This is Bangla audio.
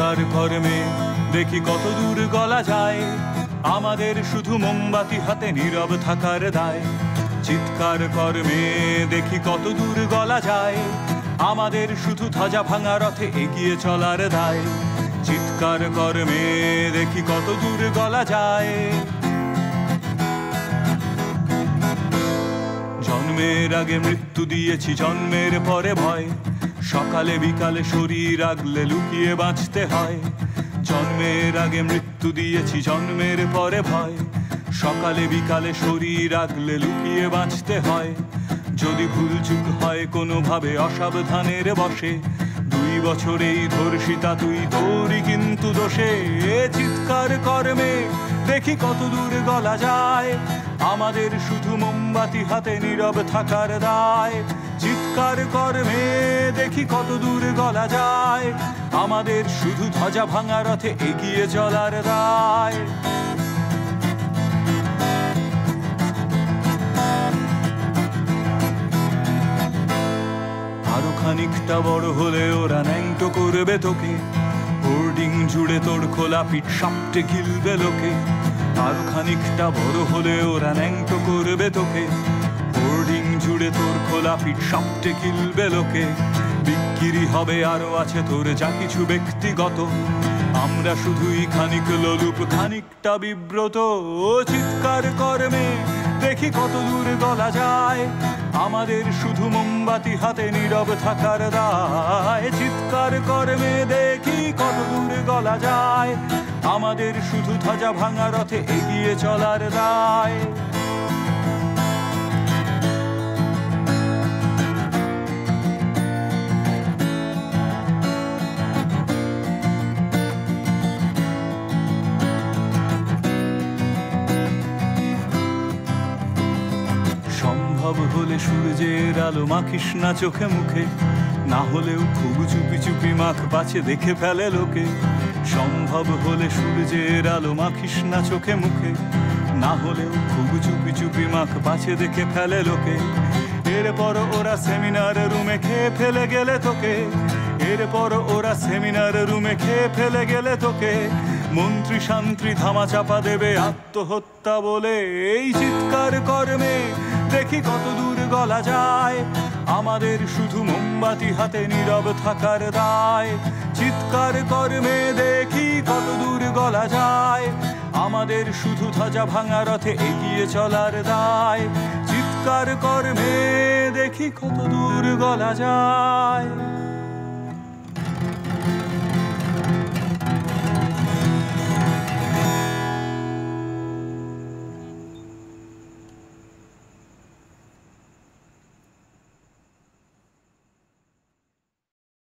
চিৎকার কর্মে দেখি কত দূর গলা যায়, আমাদের শুধু মোমবাতি হাতে নীরব থাকার দায়। চিৎকার কর্মে দেখি কত দূর গলা যায়, আমাদের শুধু ধ্বজা ভাঙা রথে এগিয়ে চলার দায়। চিৎকার কর্মে দেখি কত দূর গলা যায়। জন্মের আগে মৃত্যু দিয়েছি, জন্মের পরে ভয়, সকালে বিকালে শরীর আগলে লুকিয়ে বাঁচতে হয়। জন্মের আগে মৃত্যু দিয়েছি, জন্মের পরে ভয়, সকালে বিকালে শরীর আগলে লুকিয়ে বাঁচতে হয়। যদি ভুলচুক হয় কোনোভাবে অসাবধানের বশে, 2 বছরেই ধর্ষিতা তুই, তোরই কিন্তু দোষে। চিৎকার কর্মে দেখি কত দূর গলা যায়, আমাদের শুধু মোমবাতি হাতে নীরব থাকার দায়। চিৎকার কর্মে দেখি কত দূর গলা যায়, আমাদের শুধু ধ্বজা ভাঙা রথে এগিয়ে চলার দায়। আরো খানিকটা বড় হলে ওরা ন্যাংটো করবে তোকে, হোর্ডিং জুড়ে তোর খোলা পিঠ সাপটে গিলবে লোকে। আরো খানিকটা বড় হলে ওরা ন্যাংটো করবে তোকে, হোর্ডিং জুড়ে তোর খোলা পিঠ সাপটে গিলবে লোকে। বিক্রি হবে আরো আছে তোর যা কিছু ব্যক্তিগত, আমরা শুধুই খানিক লোলুপ, খানিকটা বিব্রত। চিৎকার কর্মে দেখি কত দূর গলা যায়, আমাদের শুধু মোমবাতি হাতে নীরব থাকার দায়। চিৎকার কর্মে দেখি কত দূর গলা যায়, আমাদের শুধু ধ্বজা ভাঙা রথে এগিয়ে চলার দায়। সম্ভব হলে সূর্যের আলো মাখিস না চোখে মুখে, না হলেও খুব চুপি চুপি মাখ, বাঁচে দেখে ফেলে লোকে। সম্ভব হলে সূর্যের আলো মাখিস না চোখে মুখে, না হলেও খুব চুপি চুপি মাখ, বাঁচে দেখে ফেলে লোকে। এরপর ওরা সেমিনার রুমে খেয়ে ফেলে গেলে তোকে, এরপর ওরা সেমিনার রুমে খেয়ে ফেলে গেলে তোকে। মন্ত্রী শান্ত্রী ধামা চাপা দেবে আত্মহত্যা বলে। এই চিৎকার কর্মে দেখি কত দূর গলা যায়, আমাদের শুধু মোমবাতি হাতে নীরব থাকার দায়। চিৎকার কর্মে দেখি কত দূর গলা যায়, আমাদের শুধু ধ্বজা ভাঙা রথে এগিয়ে চলার দায়। চিৎকার কর্মে দেখি কত দূর গলা যায়।